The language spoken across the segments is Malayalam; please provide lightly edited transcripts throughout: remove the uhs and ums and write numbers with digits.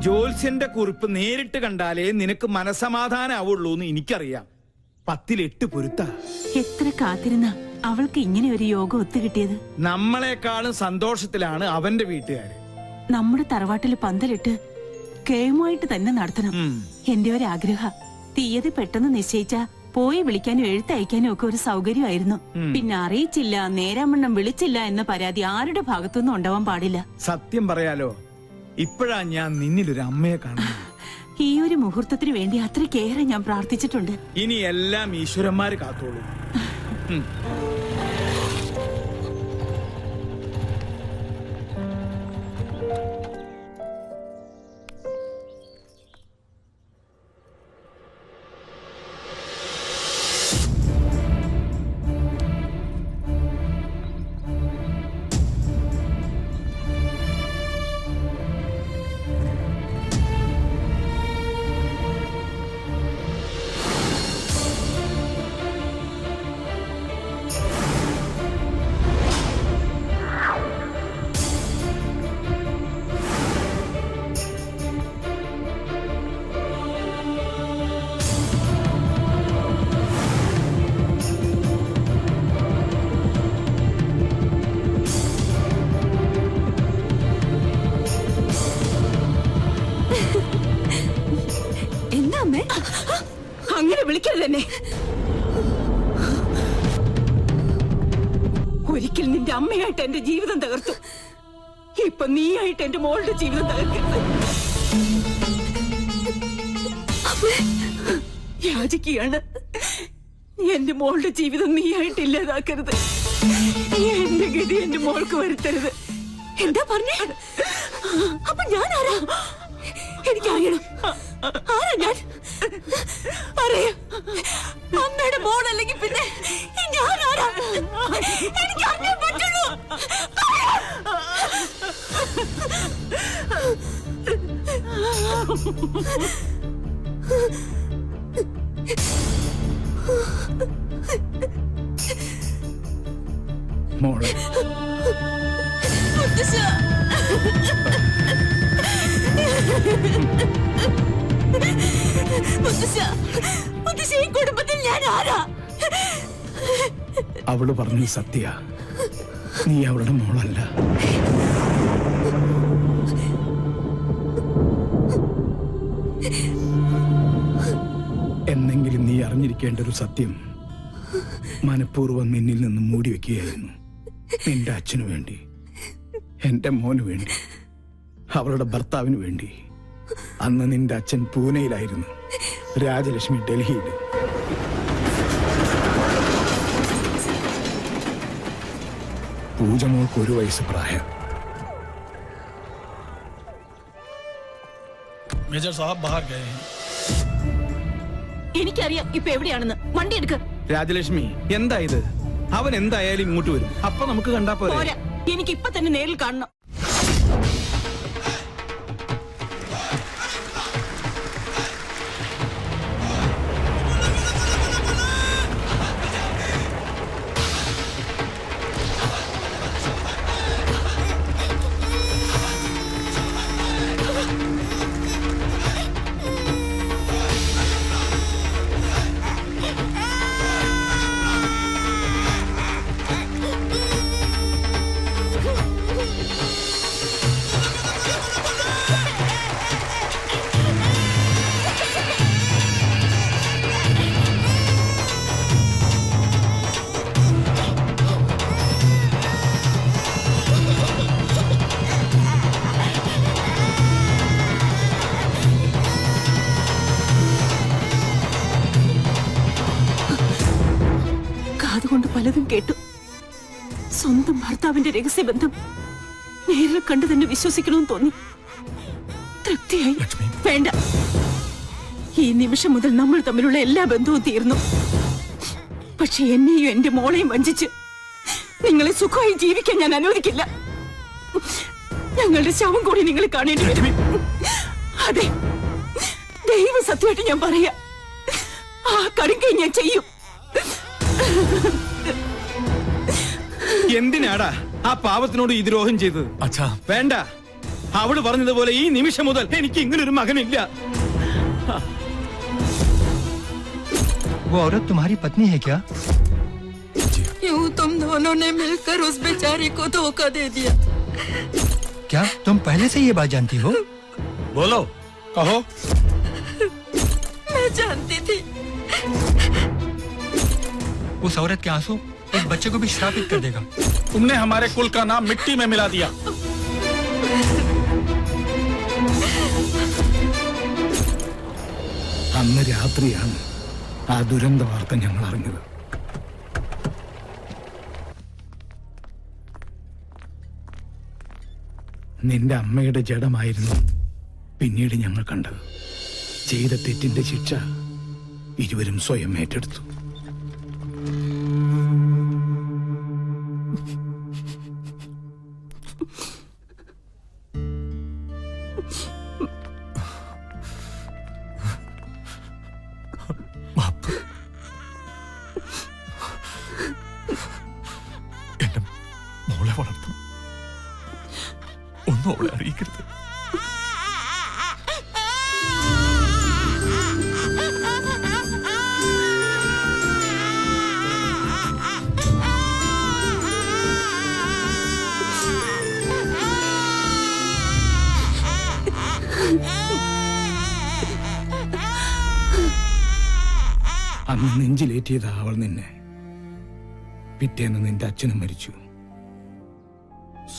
ജോത്സ്യന്റെ കുറിപ്പ് നേരിട്ട് കണ്ടാലേ നിനക്ക് മനസമാധാനാവുള്ളൂ എന്ന് എനിക്കറിയാം. 10 ൽ 8 പൊരുത്ത. എത്ര കാത്തിരുന്ന അവൾക്ക് ഇങ്ങനെ ഒരു യോഗം ഒത്തുകിട്ടിയത്. നമ്മളെക്കാളും സന്തോഷത്തിലാണ് അവന്റെ വീട്ടുകാര്. നമ്മുടെ തറവാട്ടില് പന്തലിട്ട് കേമുമായിട്ട് തന്നെ നടത്തണം. എന്റെ ഒരു ആഗ്രഹ. തീയതി പെട്ടെന്ന് നിശ്ചയിച്ച പോയി വിളിക്കാനും എഴുത്തയക്കാനും ഒക്കെ ഒരു സൗകര്യമായിരുന്നു. പിന്നെ അറിയിച്ചില്ല, നേരാമണ്ണം വിളിച്ചില്ല എന്ന പരാതി ആരുടെ ഭാഗത്തുനിന്നും ഉണ്ടാവാൻ പാടില്ല. സത്യം പറയാലോ, ഇപ്പോഴാ ഞാൻ നിന്നിലൊരു അമ്മയെ കാണുന്നത്. ഈ ഒരു മുഹൂർത്തത്തിന് വേണ്ടി അത്രയ്ക്കേറെ ഞാൻ പ്രാർത്ഥിച്ചിട്ടുണ്ട്. ഇനി എല്ലാം ഈശ്വരന്മാര് കാത്തോളൂ. അങ്ങനെ വിളിക്കരുത് എന്നെ. ഒരിക്കൽ നിന്റെ അമ്മയായിട്ട് എന്റെ ജീവിതം തകർത്തു. ഇപ്പൊ നീയായിട്ട് എന്റെ മോളുടെ ജീവിതം തകർക്കരുത്. യാചിക്കുകയാണ്. എന്റെ മോളുടെ ജീവിതം നീയായിട്ട് ഇല്ലാതാക്കരുത്. എന്റെ ഗതി എന്റെ മോൾക്ക് വരുത്തരുത്. എന്താ പറഞ്ഞേ? അപ്പൊ ഞാൻ ആരാ? എനിക്കറിയണം. ആരാ ഞാൻ? പറയാ. അമ്മയുടെ മോളല്ലെങ്കിൽ പിന്നെ ഞാൻ ആരാ? എനിക്ക് അറിയാൻ പറ്റുള്ളൂ. മോളെ കുടുംബത്തിൽ ഞാൻ ആരാ? അവള് പറഞ്ഞു സത്യ, നീ അവളുടെ മോളല്ല. എന്നെങ്കിലും നീ അറിഞ്ഞിരിക്കേണ്ട ഒരു സത്യം മനഃപൂർവ്വം നിന്നിൽ നിന്ന് മൂടി വെക്കുകയായിരുന്നു. നിന്റെ അച്ഛനു വേണ്ടി, എന്റെ മോനു വേണ്ടി, അവളുടെ ഭർത്താവിന് വേണ്ടി. അന്ന് നിന്റെ അച്ഛൻ പൂനെയിലായിരുന്നു, രാജലക്ഷ്മി ഡൽഹിയിൽ. പൂജമോൾക്ക് 1 വയസ്സ് പ്രായം. മേജർ സാഹബ് ബാഹർ ഗയേ ഹൈ. എനിക്കറിയാം ഇപ്പൊ എവിടെയാണെന്ന്. വണ്ടി എടുക്ക. രാജലക്ഷ്മി, എന്താ ഇത്? അവൻ എന്തായാലും ഇങ്ങോട്ട് വരും. അപ്പൊ നമുക്ക് കണ്ടാ പോരാ. എനിക്ക് ഇപ്പൊ തന്നെ നേരിൽ കാണണം. അതുകൊണ്ട് പലതും കേട്ടു. സ്വന്തം ഭർത്താവിന്റെ രഹസ്യബന്ധം നേരിൽ കണ്ടു തന്നെ വിശ്വസിക്കണമെന്ന് തോന്നി. തൃപ്തിയായി. വേണ്ട, ഈ നിമിഷം മുതൽ നമ്മൾ തമ്മിലുള്ള എല്ലാ ബന്ധവും തീർന്നു. പക്ഷെ എന്നെയും എന്റെ മോളെയും വഞ്ചിച്ച് നിങ്ങളെ സുഖമായി ജീവിക്കാൻ ഞാൻ അനുവദിക്കില്ല. ഞങ്ങളുടെ ശവം കൂടി നിങ്ങൾ കാണേണ്ടി വരും. അതെ, ദൈവ സത്യമായിട്ട് ഞാൻ പറയാ, ആ കടുങ്കൈ ഞാൻ ചെയ്യും. എന്തിനാടാ ആ പാവത്തിനോട് ഈ ദ്രോഹം ചെയ്തത്? അച്ഛാ വേണ്ട, അവള് പറഞ്ഞതുപോലെ ഈ നിമിഷം മുതൽ എനിക്ക് ഇങ്ങനൊരു മകനില്ല. वो औरत तुम्हारी पत्नी है क्या? यूं तुम दोनों ने मिलकर उस बेचारी को धोखा दे दिया। क्या तुम पहले से ये बात जानती हो? बोलो, कहो। मैं जानती थी। उस औरत के आंसू एक बच्चे को भी श्रापित कर देगा। तुमने हमारे कुल का नाम मिट्टी में मिला दिया। അന്ന് രാത്രിയാണ് ആ ദുരന്ത വാർത്ത ഞങ്ങൾ അറിഞ്ഞത്. നിന്റെ അമ്മയുടെ ജഡമായിരുന്നു പിന്നീട് ഞങ്ങൾ കണ്ടത്. ചെയ്ത തെറ്റിന്റെ ശിക്ഷ ഇരുവരും സ്വയം ഏറ്റെടുത്തു. എന്റെ മോളെ വളർത്തണം, ഒന്നും അവളെ അറിയിക്കരുത്. അന്ന് നെഞ്ചിലേറ്റിയതാ അവൾ നിന്നെ. പിറ്റേന്ന് നിന്റെ അച്ഛനും മരിച്ചു.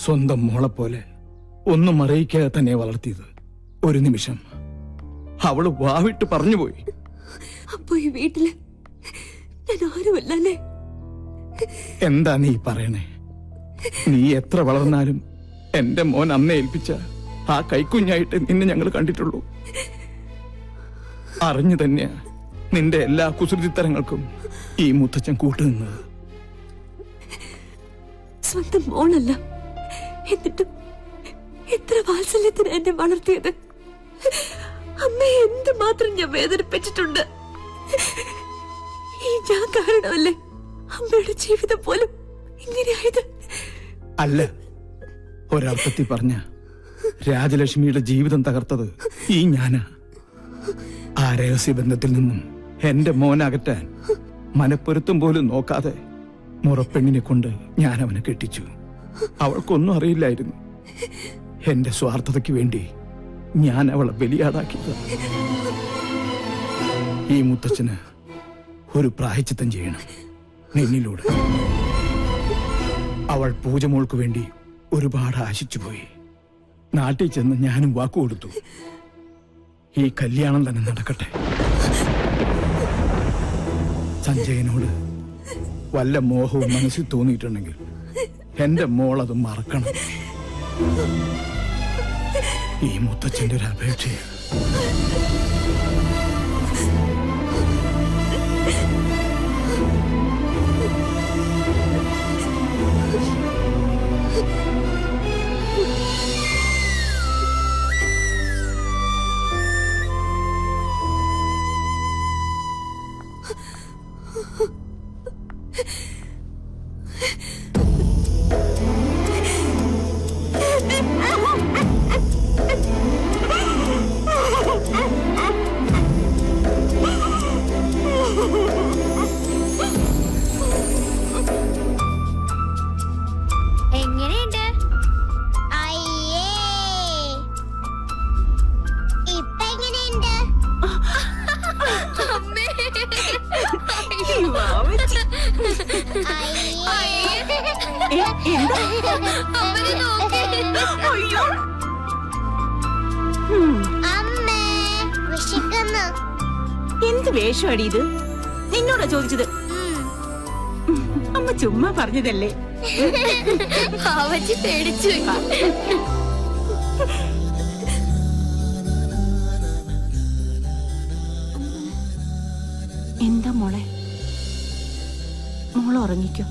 സ്വന്തം മോളെ പോലെ ഒന്നും അറിയിക്കാതെ തന്നെ വളർത്തിയത്. ഒരു നിമിഷം അവള് വാവിട്ട് പറഞ്ഞുപോയി. അപ്പൊ ഈ വീട്ടില് ഞാൻ ആരുമല്ലേ? എന്താ നീ പറയണേ? നീ എത്ര വളർന്നാലും എന്റെ മോൻ അമ്മ ഏൽപ്പിച്ച ആ കൈക്കുഞ്ഞായിട്ട് നിന്നെ ഞങ്ങൾ കണ്ടിട്ടുള്ളൂ. അറിഞ്ഞു തന്നെയാ നിന്റെ എല്ലാ കുസൃതിത്തരങ്ങൾക്കും ഈ മുത്തച്ഛൻ കൂട്ടുനിന്നത്. സ്വന്തം മോളല്ല, എന്നിട്ടും എത്ര വാത്സല്യത്തിന് എന്നെ വളർത്തിയത്. അമ്മയെ എന്തുമാത്രം ഞാൻ വേദനിപ്പിച്ചിട്ടുണ്ട്. ഈ ഞാൻ കാരണമല്ലേ അമ്മയുടെ ജീവിതം പോലും ഇങ്ങനെയായത്? അല്ല, ഒരർത്ഥത്തിൽ പറഞ്ഞ രാജലക്ഷ്മിയുടെ ജീവിതം തകർത്തത് ഈ ഞാനാ. ആ രഹസ്യബന്ധത്തിൽ നിന്നും എന്റെ മോനകറ്റാൻ മനപ്പൊരുത്തം പോലും നോക്കാതെ മുറപ്പെണ്ണിനെ കൊണ്ട് ഞാൻ അവനെ കെട്ടിച്ചു. അവൾക്കൊന്നും അറിയില്ലായിരുന്നു. എന്റെ സ്വാർത്ഥതയ്ക്ക് വേണ്ടി ഞാൻ അവളെ ബലിയാടാക്കിയത്. ഈ മുത്തച്ഛന് ഒരു പ്രായശ്ചിത്തം ചെയ്യണം നിന്നിലൂടെ. അവൾ പൂജമോൾക്ക് വേണ്ടി ഒരുപാട് ആശിച്ചുപോയി. നാട്ടിൽ ചെന്ന് ഞാനും വാക്കുകൊടുത്തു, ഈ കല്യാണം തന്നെ നടക്കട്ടെ. സഞ്ജയനോട് വല്ല മോഹവും മനസ്സിൽ തോന്നിയിട്ടുണ്ടെങ്കിൽ എന്റെ മോൾ അത് മറക്കണം. ഈ മുത്തച്ഛന്റെ ഒരു അപേക്ഷയാണ്. എങ്ങനെയുണ്ട്? അയ്യേ, ഇപ്പൊ എങ്ങനെയുണ്ട്? അമ്മേ, വിശക്കുന്നു. എന്ത് വേഷമാടി ഇത്? നിന്നോടാ ചോദിച്ചത്? അമ്മ ചുമ്മാ പറഞ്ഞതല്ലേ. അവച്ചി പേടിച്ചു. എന്താ മോളെ? മോളെ ഉറങ്ങിക്കോ.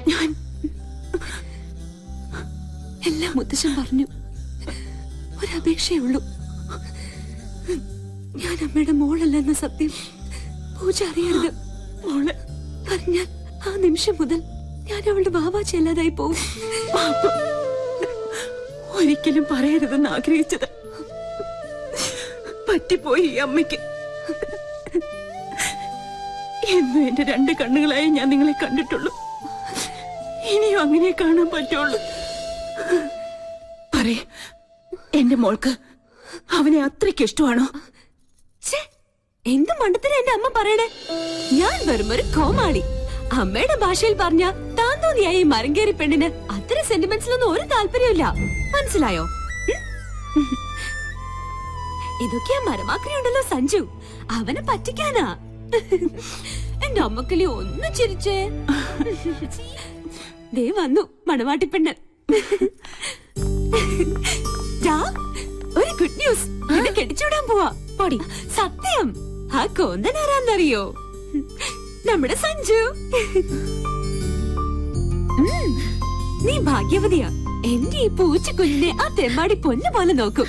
ഞാൻ എല്ലാം മുത്തശ്ശൻ പറഞ്ഞു. ഒരപേക്ഷയേ ഉള്ളൂ. ഞാൻ അമ്മയുടെ മോളല്ലെന്ന സത്യം പൂജ അറിയരുത്. മോള് പറഞ്ഞാൽ ആ നിമിഷം മുതൽ ഞാൻ അവളുടെ ബാബാച്ചി അല്ലാതായി പോവും. ഒരിക്കലും പറയരുതെന്ന് ആഗ്രഹിച്ചത് പറ്റിപ്പോയി ഈ അമ്മയ്ക്ക്. എന്നും എന്റെ 2 കണ്ണുകളായി ഞാൻ നിങ്ങളെ കണ്ടിട്ടുള്ളൂ. ഇനിയും അങ്ങനെ കാണാൻ പറ്റുള്ളൂ. പറയേ, എന്റെ മോൾക്ക് അവനെ അത്രയ്ക്ക് ഇഷ്ടമാണോ? എന്ത് മണ്ടത്തിന് എന്റെ അമ്മ പറയണേ? ഞാൻ വെറും ഒരു കോമാളി. അമ്മയുടെ ഭാഷയിൽ പറഞ്ഞ താൻ തോന്നിയായ ഈ മരങ്കേറി പെണ്ണിന് അത്ര സെന്റിമെന്റ്സിലൊന്നും ഒരു താല്പര്യമില്ല. മനസ്സിലായോ? ഇതൊക്കെയാ മരമാക്രിയുണ്ടല്ലോ സഞ്ജു, അവനെ പറ്റിക്കാനാ. എന്റെ അമ്മക്കിളി ഒന്ന് ചിരിച്ചേ. ദേ വന്നു മണവാട്ടിപ്പെണ്ണ്. ഒരു ഗുഡ് ന്യൂസ്, എന്നെ കെട്ടിച്ചൂടാൻ പോവാ. പൊടി സത്യം. ആ കോന്തൻ ആരാന്നറിയോ? നമ്മുടെ സഞ്ജു. നീ ഭാഗ്യവതിയാ. എന്റെ ഈ പൂച്ച കുഞ്ഞിനെ ആ തെമ്മാടി പൊന്നു പോലെ നോക്കും.